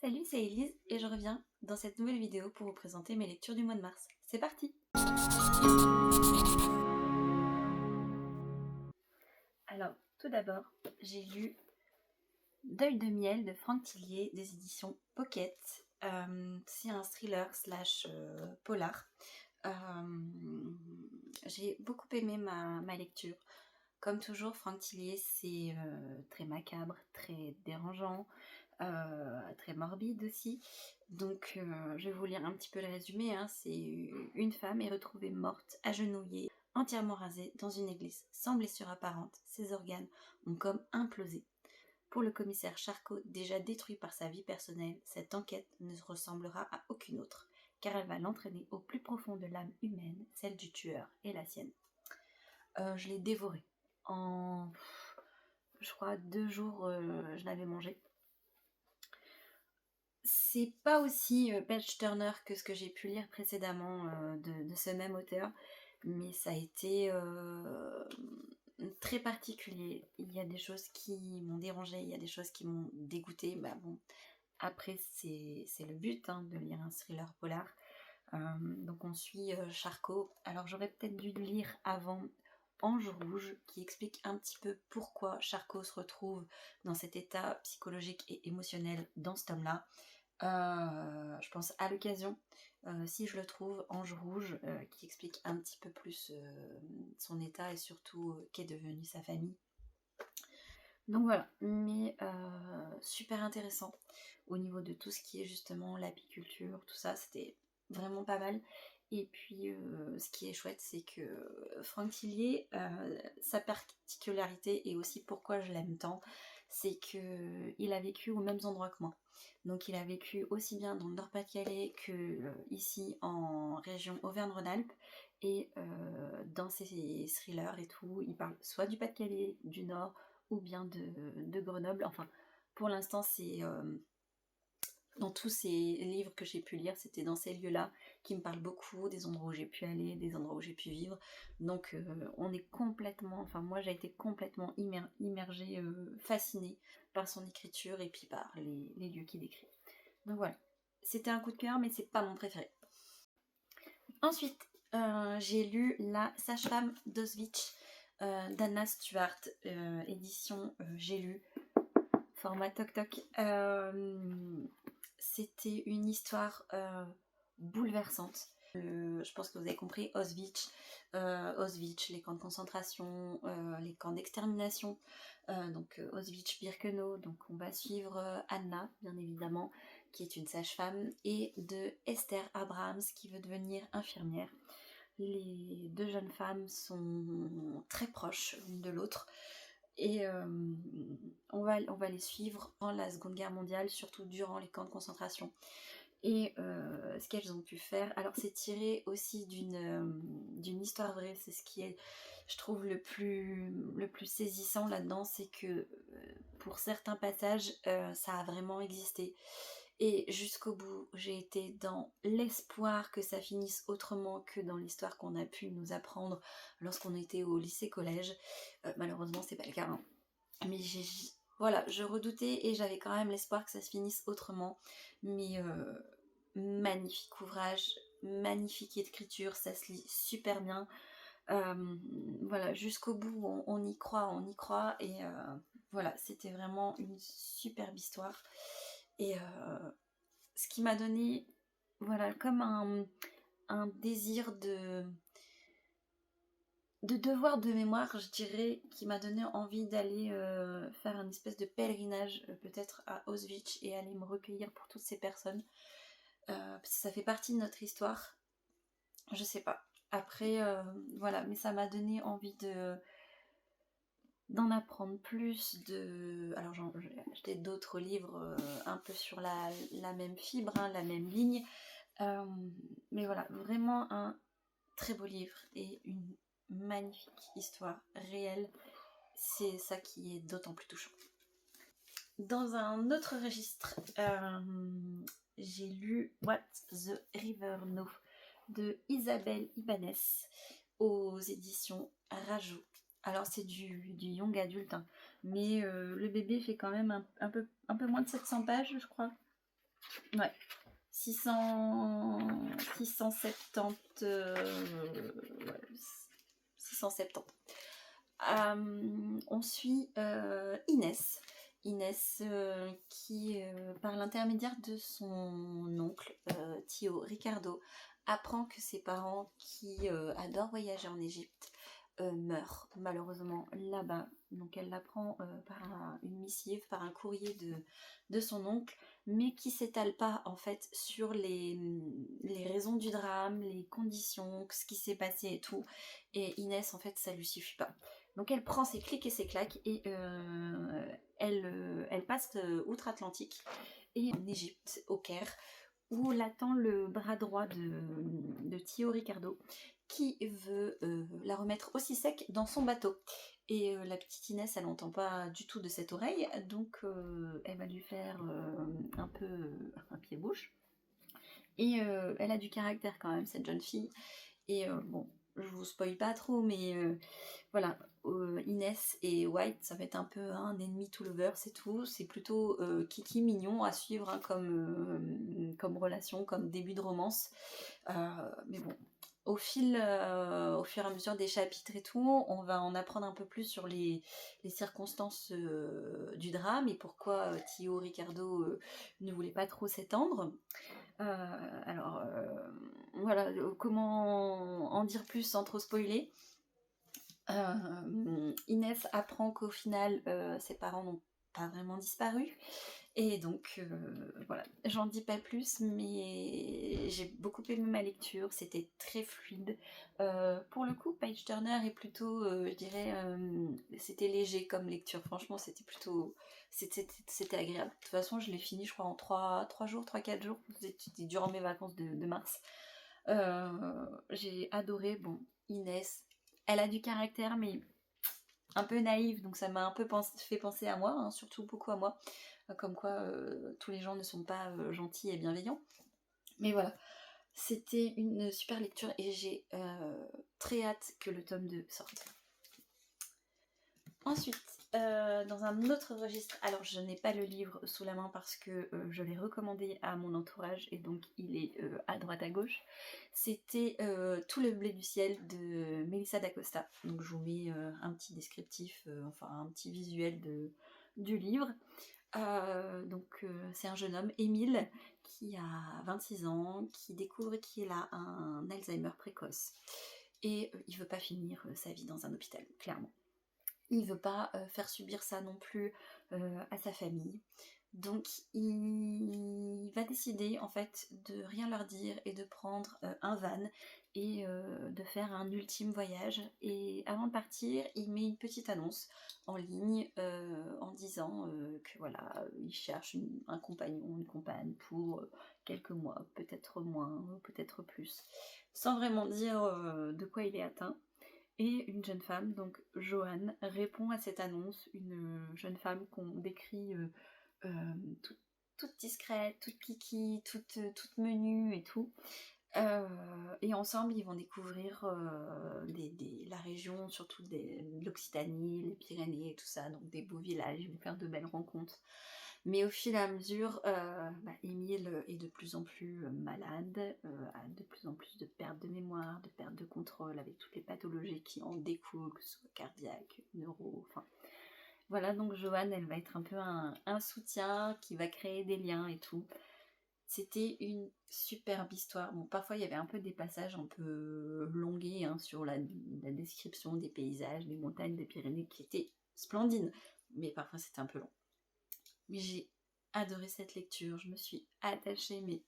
Salut, c'est Elise et je reviens dans cette nouvelle vidéo pour vous présenter mes lectures du mois de mars. C'est parti! Alors, tout d'abord, j'ai lu Deuil de miel de Franck Tillier des éditions Pocket. C'est un thriller slash polar. J'ai beaucoup aimé ma lecture. Comme toujours, Franck Tillier, c'est très macabre, très dérangeant, très morbide aussi. Donc, je vais vous lire un petit peu le résumé. C'est une femme est retrouvée morte, agenouillée, entièrement rasée, dans une église, sans blessure apparente. Ses organes ont comme implosé. Pour le commissaire Charcot, déjà détruit par sa vie personnelle, cette enquête ne ressemblera à aucune autre, car elle va l'entraîner au plus profond de l'âme humaine, celle du tueur et la sienne. Je l'ai dévoré. En, je crois, 2 jours, je l'avais mangé. C'est pas aussi page-turner que ce que j'ai pu lire précédemment de ce même auteur, mais ça a été très particulier. Il y a des choses qui m'ont dérangée, il y a des choses qui m'ont dégoûtée. Bah bon, après c'est le but de lire un thriller polar. Donc on suit Charcot. Alors j'aurais peut-être dû le lire avant Ange Rouge, qui explique un petit peu pourquoi Charcot se retrouve dans cet état psychologique et émotionnel dans ce tome-là. Je pense à l'occasion, si je le trouve, Ange Rouge, qui explique un petit peu plus son état et surtout qu'est devenue sa famille. Donc voilà, mais super intéressant au niveau de tout ce qui est justement l'apiculture, tout ça, c'était vraiment pas mal. Et puis ce qui est chouette, c'est que Franck Tillier, sa particularité et aussi pourquoi je l'aime tant, c'est qu'il a vécu aux mêmes endroits que moi. Donc il a vécu aussi bien dans le Nord-Pas-de-Calais que ici en région Auvergne-Rhône-Alpes. Et dans ses thrillers et tout, il parle soit du Pas-de-Calais, du Nord, ou bien de Grenoble. Enfin, pour l'instant, c'est dans tous ces livres que j'ai pu lire, c'était dans ces lieux-là qui me parlent beaucoup, des endroits où j'ai pu aller, des endroits où j'ai pu vivre. Donc on est complètement, enfin moi j'ai été complètement immergée, fascinée par son écriture et puis par les lieux qu'il décrit. Donc voilà, c'était un coup de cœur, mais c'est pas mon préféré. Ensuite, j'ai lu La sage-femme d'Auschwitz d'Anna Stuart, édition J'ai lu, format toc toc. C'était une histoire bouleversante. Je pense que vous avez compris, Auschwitz, les camps de concentration, les camps d'extermination, donc Auschwitz-Birkenau. Donc on va suivre Anna, bien évidemment, qui est une sage-femme, et de Esther Abrams, qui veut devenir infirmière. Les 2 jeunes femmes sont très proches l'une de l'autre. Et on va les suivre pendant la Seconde Guerre mondiale, surtout durant les camps de concentration. Et ce qu'elles ont pu faire, alors c'est tiré aussi d'une histoire vraie, c'est ce qui est, je trouve, le plus saisissant là-dedans, c'est que pour certains passages, ça a vraiment existé. Et jusqu'au bout, j'ai été dans l'espoir que ça finisse autrement que dans l'histoire qu'on a pu nous apprendre lorsqu'on était au lycée-collège. Malheureusement, c'est pas le cas. Mais voilà, je redoutais et j'avais quand même l'espoir que ça se finisse autrement. Mais magnifique ouvrage, magnifique écriture, ça se lit super bien. Voilà, jusqu'au bout, on y croit. Et voilà, c'était vraiment une superbe histoire. Et ce qui m'a donné, voilà, comme un désir de devoir de mémoire, je dirais, qui m'a donné envie d'aller faire un espèce de pèlerinage, peut-être à Auschwitz, et aller me recueillir pour toutes ces personnes. Parce que ça fait partie de notre histoire. Je sais pas. Après, voilà, mais ça m'a donné envie d'en apprendre plus. Alors j'ai acheté d'autres livres un peu sur la même fibre, la même ligne. Mais voilà, vraiment un très beau livre et une magnifique histoire réelle. C'est ça qui est d'autant plus touchant. Dans un autre registre, j'ai lu What the River Know de Isabelle Ibanez aux éditions Rajout. Alors c'est du young adulte, mais le bébé fait quand même un peu moins de 700 pages, je crois. Ouais, 670, ouais, 670. On suit Inès. Inès qui, par l'intermédiaire de son oncle, Tio Ricardo, apprend que ses parents, qui adorent voyager en Égypte, meurent malheureusement là-bas. Donc elle l'apprend par une missive, par un courrier de son oncle, mais qui s'étale pas en fait sur les raisons du drame, les conditions, ce qui s'est passé et tout. Et Inès, en fait, ça lui suffit pas. Donc elle prend ses clics et ses claques et elle passe outre-Atlantique et en Égypte, au Caire, où l'attend le bras droit de Tio Ricardo, qui veut la remettre aussi sec dans son bateau. Et la petite Inès, elle n'entend pas du tout de cette oreille, donc elle va lui faire un peu un pied-bouche. Et elle a du caractère quand même, cette jeune fille. Et bon, je vous spoil pas trop, mais voilà, Inès et White, ça va être un peu un ennemi to lover, c'est tout. C'est plutôt kiki mignon à suivre hein, comme relation, comme début de romance. Mais bon, au fur et à mesure des chapitres et tout, on va en apprendre un peu plus sur les circonstances du drame et pourquoi Tio Ricardo ne voulait pas trop s'étendre. Alors, voilà, comment en dire plus sans trop spoiler. Inès apprend qu'au final, ses parents n'ont pas vraiment disparu. Et donc, voilà, j'en dis pas plus, mais j'ai beaucoup aimé ma lecture, c'était très fluide. Pour le coup, Page Turner est plutôt, je dirais, c'était léger comme lecture, franchement, c'était plutôt, c'était agréable. De toute façon, je l'ai fini, je crois, en 3 jours, 3-4 jours, c'était durant mes vacances de mars. J'ai adoré, bon, Inès, elle a du caractère, mais un peu naïve, donc ça m'a un peu fait penser à moi, hein, surtout beaucoup à moi, comme quoi tous les gens ne sont pas gentils et bienveillants. Mais voilà, c'était une super lecture et j'ai très hâte que le tome 2 sorte. Ensuite, dans un autre registre, alors je n'ai pas le livre sous la main parce que je l'ai recommandé à mon entourage et donc il est à droite à gauche. C'était Tout le blé du ciel de Melissa d'Acosta. Donc je vous mets un petit descriptif, enfin un petit visuel du livre. Donc c'est un jeune homme, Émile, qui a 26 ans, qui découvre qu'il a un Alzheimer précoce. Et il veut pas finir sa vie dans un hôpital, clairement. Il veut pas faire subir ça non plus à sa famille. Donc il va décider en fait de rien leur dire et de prendre un van et de faire un ultime voyage. Et avant de partir, il met une petite annonce en ligne en disant que voilà, il cherche un compagnon, une compagne pour quelques mois, peut-être moins, peut-être plus, sans vraiment dire de quoi il est atteint. Et une jeune femme, donc Joanne, répond à cette annonce, une jeune femme qu'on décrit euh, tout- toute discrète, toute kiki, toute menue et tout. Et ensemble, ils vont découvrir la région, surtout de l'Occitanie, les Pyrénées et tout ça, donc des beaux villages, ils vont faire de belles rencontres. Mais au fil et à mesure, Émile est de plus en plus malade, a de plus en plus de perte de mémoire, de perte de contrôle, avec toutes les pathologies qui en découlent, que ce soit cardiaque, neuro, enfin... Voilà, donc Joanne, elle va être un peu un soutien qui va créer des liens et tout. C'était une superbe histoire. Bon, parfois il y avait un peu des passages un peu longués hein, sur la description des paysages, des montagnes, des Pyrénées qui étaient splendides, mais parfois c'était un peu long. Mais j'ai adoré cette lecture, je me suis attachée mais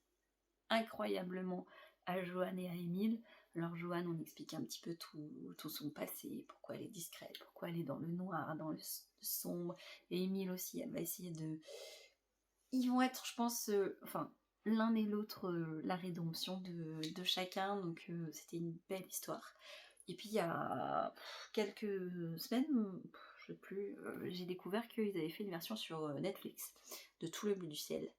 incroyablement à Joanne et à Émile. Alors Joanne, on explique un petit peu tout son passé, pourquoi elle est discrète, pourquoi elle est dans le noir, dans le sombre. Et Émile aussi, elle va essayer de... Ils vont être, je pense, enfin, l'un et l'autre, la rédemption de chacun. Donc c'était une belle histoire. Et puis il y a quelques semaines, je sais plus, j'ai découvert qu'ils avaient fait une version sur Netflix de Tout le bleu du ciel.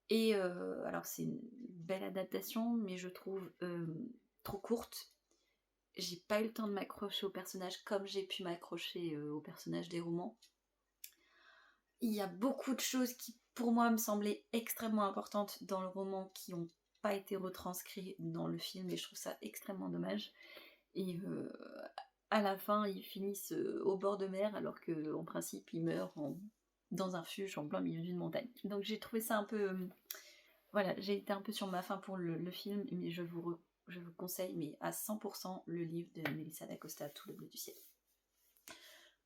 Et alors c'est une belle adaptation, mais je trouve trop courte. J'ai pas eu le temps de m'accrocher au personnage comme j'ai pu m'accrocher au personnage des romans. Il y a beaucoup de choses qui pour moi me semblaient extrêmement importantes dans le roman, qui n'ont pas été retranscrits dans le film, et je trouve ça extrêmement dommage. Et à la fin, ils finissent au bord de mer, alors qu'en principe, ils meurent dans un refuge en plein milieu d'une montagne. Donc j'ai trouvé ça un peu... voilà, j'ai été un peu sur ma faim pour le film, mais je vous conseille mais à 100% le livre de Melissa d'Acosta, Tout le bleu du ciel.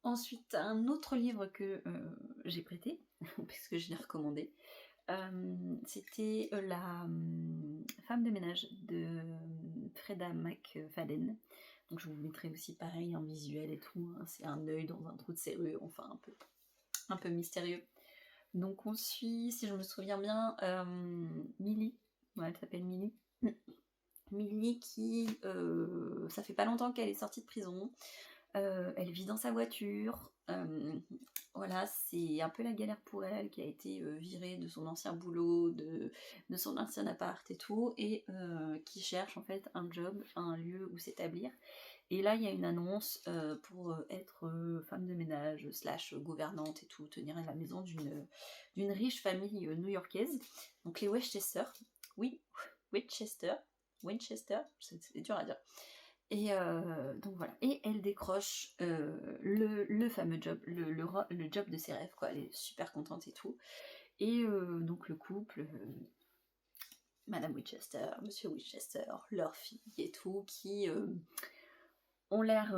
Ensuite, un autre livre que j'ai prêté, puisque je l'ai recommandé, c'était La femme de ménage de Freda McFadden. Donc je vous mettrai aussi pareil en visuel et tout, hein. C'est un œil dans un trou de serrure, enfin un peu mystérieux. Donc on suit, si je me souviens bien, Millie, ouais, elle s'appelle Millie. Millie qui, ça fait pas longtemps qu'elle est sortie de prison, elle vit dans sa voiture, voilà, c'est un peu la galère pour elle, qui a été virée de son ancien boulot, de son ancien appart et tout, et qui cherche en fait un job, un lieu où s'établir. Et là, il y a une annonce pour être femme de ménage, slash gouvernante et tout, tenir la maison d'une riche famille new-yorkaise, donc les Westchester. Oui, Winchester, c'est dur à dire. Et donc voilà, et elle décroche le fameux job, le job de ses rêves, quoi. Elle est super contente et tout. Et donc le couple, Madame Winchester, Monsieur Winchester, leur fille et tout, qui ont l'air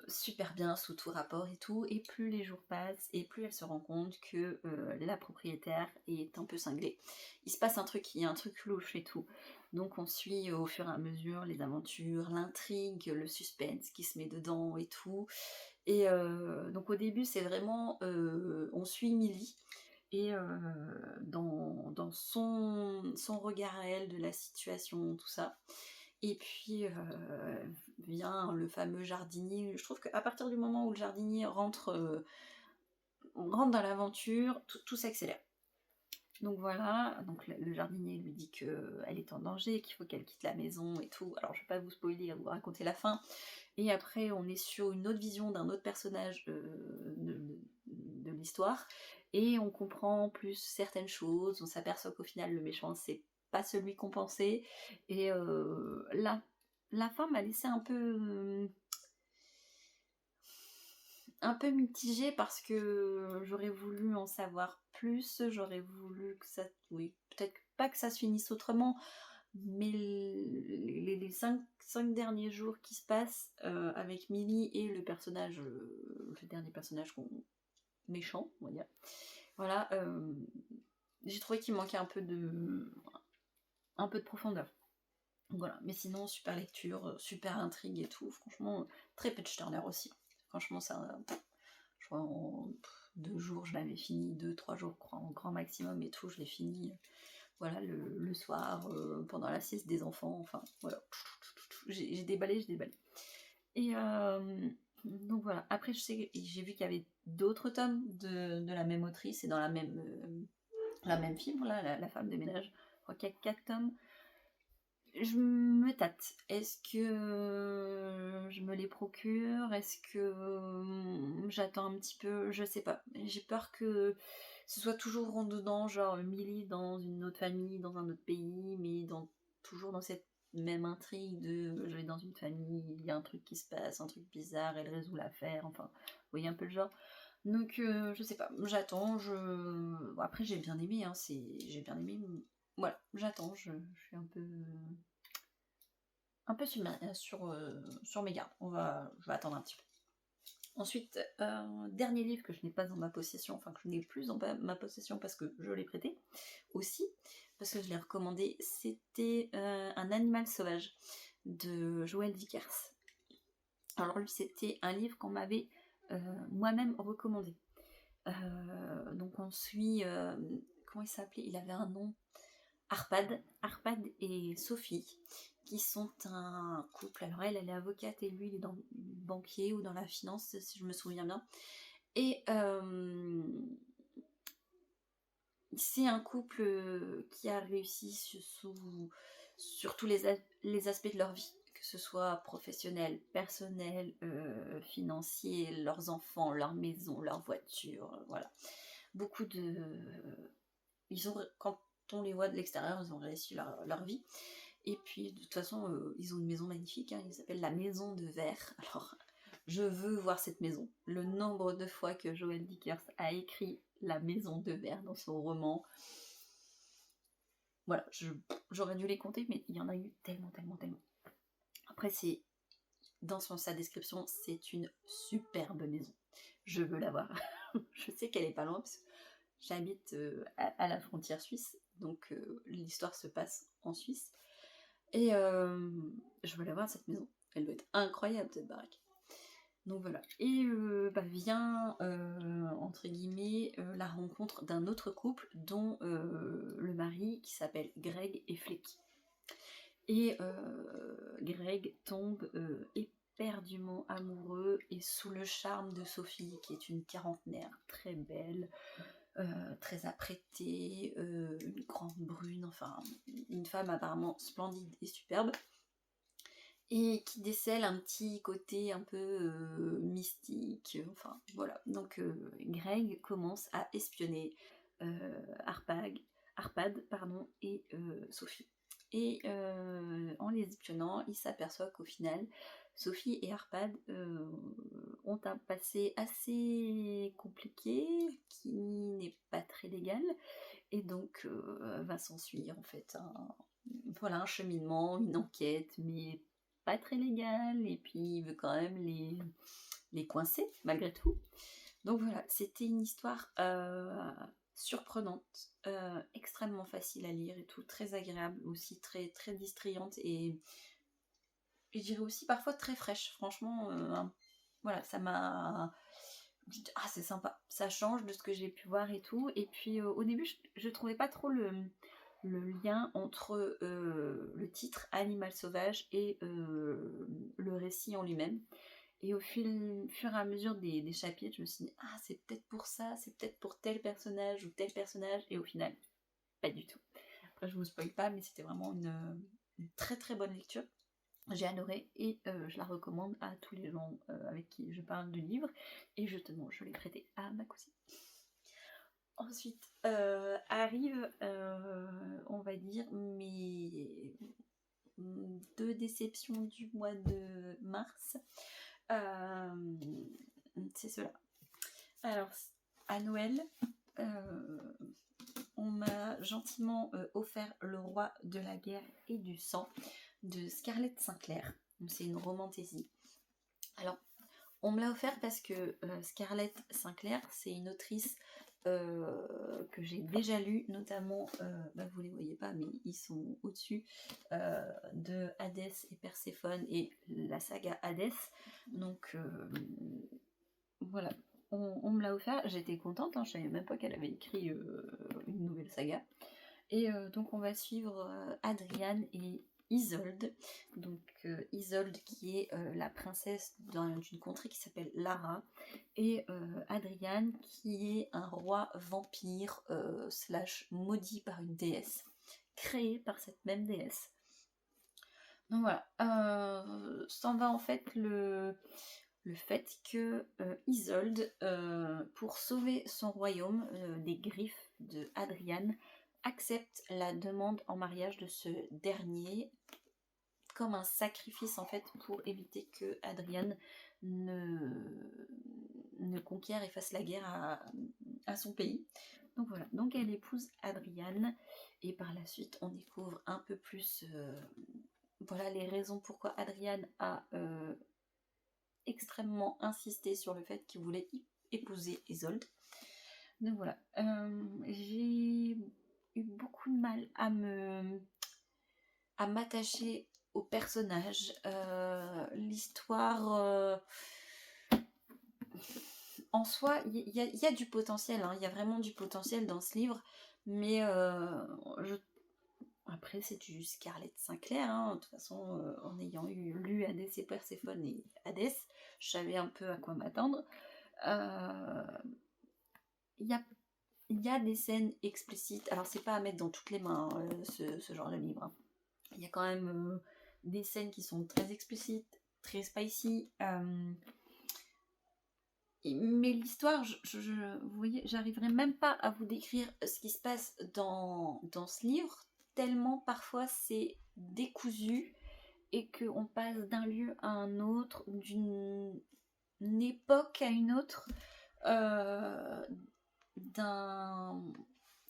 super bien sous tout rapport et tout, et plus les jours passent, et plus elle se rend compte que la propriétaire est un peu cinglée. Il se passe un truc, il y a un truc louche et tout. Donc on suit au fur et à mesure les aventures, l'intrigue, le suspense qui se met dedans et tout. Et donc au début c'est vraiment, on suit Millie, et dans son regard à elle de la situation, tout ça. Et puis vient le fameux jardinier. Je trouve qu'à partir du moment où le jardinier rentre dans l'aventure, tout s'accélère. Donc voilà, donc le jardinier lui dit qu'elle est en danger, qu'il faut qu'elle quitte la maison et tout. Alors je vais pas vous spoiler, vous raconter la fin. Et après on est sur une autre vision d'un autre personnage de l'histoire, et on comprend plus certaines choses. On s'aperçoit qu'au final le méchant c'est pas celui qu'on pensait, et la fin m'a laissé un peu mitigée, parce que j'aurais voulu en savoir plus, j'aurais voulu que ça... Oui, peut-être pas que ça se finisse autrement, mais les 5 derniers jours qui se passent avec Millie et le personnage, le dernier personnage méchant, on va dire, voilà, j'ai trouvé qu'il manquait un peu de profondeur. Voilà, mais sinon, super lecture, super intrigue et tout. Franchement, très Page Turner aussi. Franchement, ça, je crois en 2 jours, je l'avais fini, 2-3 jours, je crois, en grand maximum et tout. Je l'ai fini, voilà, le soir, pendant la sieste des enfants. Enfin, voilà, j'ai déballé. Et donc voilà. Après, j'ai vu qu'il y avait d'autres tomes de la même autrice et dans la même fibre, là, la femme de ménage. Je crois qu'il y a 4 tomes. Je me tâte. Est-ce que je me les procure? Est-ce que j'attends un petit peu? Je sais pas. J'ai peur que ce soit toujours rond dedans, genre Millie dans une autre famille, dans un autre pays, mais toujours dans cette même intrigue de je vais dans une famille, il y a un truc qui se passe, un truc bizarre, elle résout l'affaire, enfin, vous voyez un peu le genre. Donc je sais pas, j'attends, Bon, après j'ai bien aimé, hein, j'ai bien aimé. Voilà, j'attends, je suis un peu sur mes gardes. Je vais attendre un petit peu. Ensuite, dernier livre que je n'ai pas en ma possession, enfin que je n'ai plus en ma possession parce que je l'ai prêté aussi, parce que je l'ai recommandé, c'était Un animal sauvage de Joël Dickers. Alors lui, c'était un livre qu'on m'avait moi-même recommandé. Donc on suit, comment il s'appelait? Il avait un nom, Arpad et Sophie, qui sont un couple. Alors elle est avocate et lui il est banquier ou dans la finance, si je me souviens bien. Et c'est un couple qui a réussi sur tous les aspects de leur vie, que ce soit professionnel, personnel, financier, leurs enfants, leur maison, leur voiture, voilà. Beaucoup de quand on les voit de l'extérieur, ils ont réussi leur vie. Et puis de toute façon, ils ont une maison magnifique, hein, ils s'appellent la Maison de Verre. Alors, je veux voir cette maison. Le nombre de fois que Joël Dickers a écrit la Maison de Verre dans son roman, voilà, j'aurais dû les compter, mais il y en a eu tellement. Après, dans sa description, c'est une superbe maison. Je veux la voir. Je sais qu'elle est pas loin, parce que j'habite à la frontière suisse, donc l'histoire se passe en Suisse. Et je veux la voir, cette maison. Elle doit être incroyable, cette baraque. Donc voilà. Et vient, entre guillemets, la rencontre d'un autre couple, dont le mari, qui s'appelle Greg et Flecky. Et Greg tombe éperdument amoureux et sous le charme de Sophie, qui est une quarantenaire très belle, très apprêtée, une grande brune, enfin une femme apparemment splendide et superbe, et qui décèle un petit côté un peu mystique, enfin voilà. Donc Greg commence à espionner Arpad, et Sophie. Et en les espionnant, il s'aperçoit qu'au final, Sophie et Arpad ont un passé assez compliqué, qui n'est pas très légal, et donc va s'ensuivre en fait un cheminement, une enquête, mais pas très légale, et puis il veut quand même les coincer malgré tout. Donc voilà, c'était une histoire surprenante, extrêmement facile à lire et tout, très agréable aussi, très, très distrayante, et je dirais aussi parfois très fraîche. Franchement, voilà, ça m'a... Ah, c'est sympa, ça change de ce que j'ai pu voir et tout. Et puis au début, je trouvais pas trop le lien entre le titre Animal sauvage et le récit en lui-même. Et au fur et à mesure des chapitres, je me suis dit, ah, c'est peut-être pour ça, c'est peut-être pour tel personnage ou tel personnage, et au final, pas du tout. Après, je vous spoil pas, mais c'était vraiment une très très bonne lecture. J'ai adoré, et je la recommande à tous les gens avec qui je parle du livre, et justement, je l'ai prêté à ma cousine. Ensuite, arrive, on va dire, mes 2 déceptions du mois de mars. C'est cela. Alors, à Noël, on m'a gentiment offert Le Roi de la guerre et du sang de Scarlett Sinclair. C'est une romantaisie. Alors, on me l'a offert parce que Scarlett Sinclair, c'est une autrice que j'ai déjà lue, notamment, vous les voyez pas, mais ils sont au-dessus, de Hadès et Perséphone et la saga Hadès. Donc voilà, on me l'a offert, j'étais contente, hein, je savais même pas qu'elle avait écrit une nouvelle saga. Et donc on va suivre Adriane et Isolde. Donc Isolde qui est la princesse d'une contrée qui s'appelle Lara, et Adriane qui est un roi vampire / maudit par une déesse, créé par cette même déesse. Donc voilà, s'en va en fait le fait que Isolde, pour sauver son royaume des griffes de Adriane, accepte la demande en mariage de ce dernier comme un sacrifice en fait pour éviter que Adriane ne conquiert et fasse la guerre à son pays. Donc voilà, donc elle épouse Adriane, et par la suite on découvre un peu plus voilà les raisons pourquoi Adriane a extrêmement insisté sur le fait qu'il voulait épouser Isolde. Donc voilà, j'ai eu beaucoup de mal à m'attacher au personnage. L'histoire en soi, il y a du potentiel, hein, il y a vraiment du potentiel dans ce livre, mais après c'est du Scarlett Sinclair, hein, de toute façon, en ayant lu Hadès et Perséphone et Hadès, je savais un peu à quoi m'attendre. Il y a des scènes explicites, alors c'est pas à mettre dans toutes les mains ce genre de livre, hein. Il y a quand même des scènes qui sont très explicites, très spicy, Mais l'histoire, vous voyez, j'arriverai même pas à vous décrire ce qui se passe dans ce livre, tellement parfois c'est décousu et qu'on passe d'un lieu à un autre, d'une époque à une autre, euh, d'un,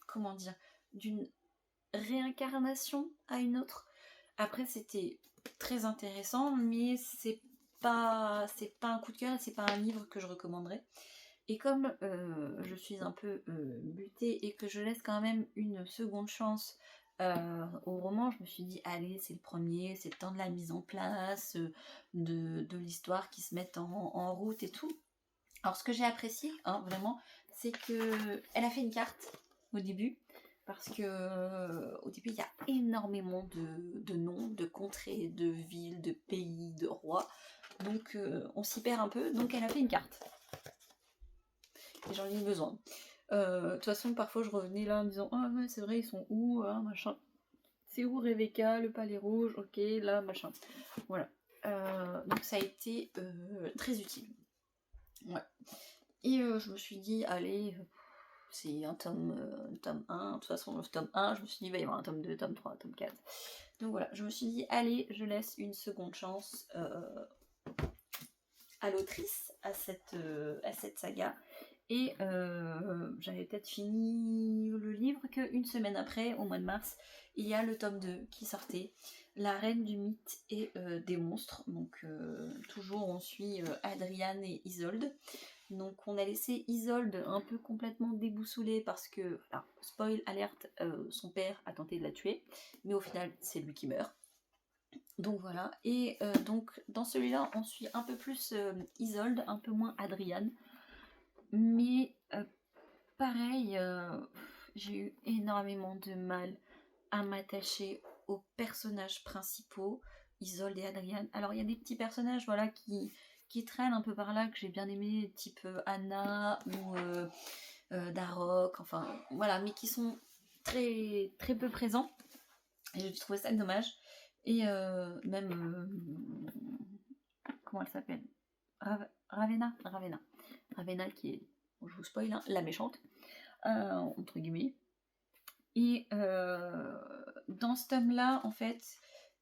comment dire, d'une réincarnation à une autre. Après, c'était très intéressant, mais c'est pas un coup de cœur et c'est pas un livre que je recommanderais. Et comme je suis un peu butée et que je laisse quand même une seconde chance au roman, je me suis dit, allez, c'est le premier, c'est le temps de la mise en place, de l'histoire qui se met en route et tout. Alors, ce que j'ai apprécié, hein, vraiment, c'est que elle a fait une carte au début, parce que au début, il y a énormément de noms, de contrées, de villes, de pays, de rois. Donc, on s'y perd un peu. Donc, elle a fait une carte. Et j'en ai eu besoin. De toute façon, parfois, je revenais là en me disant, ah ouais, c'est vrai, ils sont où, hein, machin. C'est où Rebecca, le palais rouge, ok, là, machin. Voilà. Donc, ça a été très utile. Ouais. Et je me suis dit, allez, c'est un tome 1. De toute façon, le tome 1, je me suis dit, il va y avoir un tome 2, tome 3, tome 4. Donc voilà, je me suis dit, allez, je laisse une seconde chance à l'autrice, à cette saga. Et j'avais peut-être fini le livre qu'une semaine après, au mois de mars, il y a le tome 2 qui sortait, La Reine du Mythe et des Monstres. Donc toujours on suit Adriane et Isolde. Donc on a laissé Isolde un peu complètement déboussolée parce que, alors, spoil alerte, son père a tenté de la tuer, mais au final c'est lui qui meurt. Donc voilà, et donc dans celui-là on suit un peu plus Isolde, un peu moins Adriane, mais pareil, j'ai eu énormément de mal à m'attacher aux personnages principaux, Isolde et Adriane. Alors il y a des petits personnages voilà, qui traînent un peu par là, que j'ai bien aimé, type Anna ou Darok, enfin voilà, mais qui sont très, très peu présents. Et j'ai trouvé ça dommage. Et même, comment elle s'appelle, Ravena. Ravena qui est, je vous spoil, hein, la méchante, entre guillemets. Et dans ce tome-là, en fait,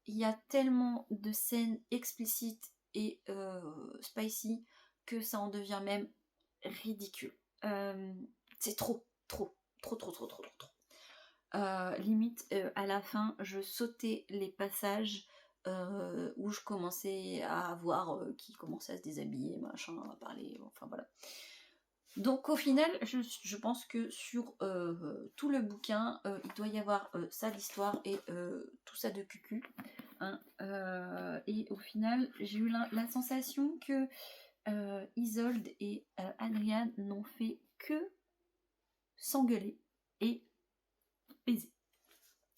il y a tellement de scènes explicites et spicy que ça en devient même ridicule. C'est trop. Limite, à la fin, je sautais les passages où je commençais à voir qui commençait à se déshabiller, machin, à parler, enfin voilà. Donc au final, je pense que sur tout le bouquin, il doit y avoir ça d'histoire et tout ça de cucu. Hein, et au final, j'ai eu la sensation que Isolde et Adriane n'ont fait que s'engueuler et baiser.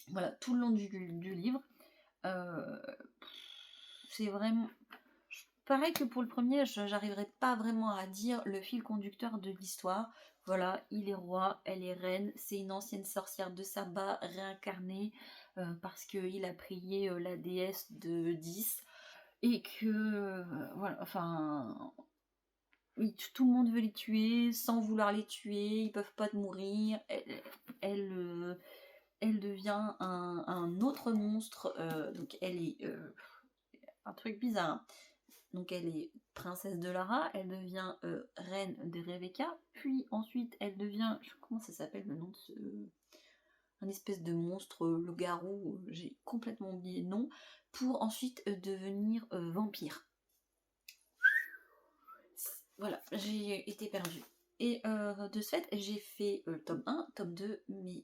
Voilà, tout le long du livre. C'est vraiment... Pareil que pour le premier, j'arriverai pas vraiment à dire le fil conducteur de l'histoire. Voilà, il est roi, elle est reine, c'est une ancienne sorcière de Saba réincarnée parce qu'il a prié la déesse de 10 et que, voilà, enfin, oui, tout le monde veut les tuer sans vouloir les tuer, ils peuvent pas mourir. Elle devient un autre monstre, donc elle est un truc bizarre. Hein. Donc elle est princesse de Lara, elle devient reine de Rebecca, puis ensuite elle devient, comment ça s'appelle le nom de ce... un espèce de monstre loup-garou, j'ai complètement oublié le nom, pour ensuite devenir vampire. Voilà, j'ai été perdue. Et de ce fait, j'ai fait tome 1, tome 2, mais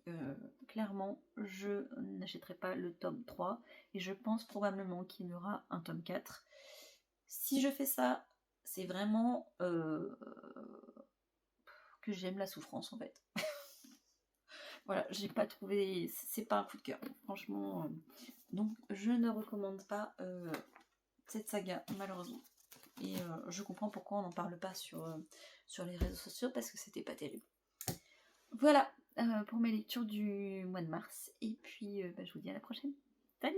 clairement, je n'achèterai pas le tome 3, et je pense probablement qu'il y aura un tome 4. Si je fais ça, c'est vraiment que j'aime la souffrance en fait. Voilà, j'ai pas trouvé, c'est pas un coup de cœur, franchement. Donc je ne recommande pas cette saga, malheureusement. Et je comprends pourquoi on n'en parle pas sur les réseaux sociaux, parce que c'était pas terrible. Voilà pour mes lectures du mois de mars. Et puis je vous dis à la prochaine. Salut!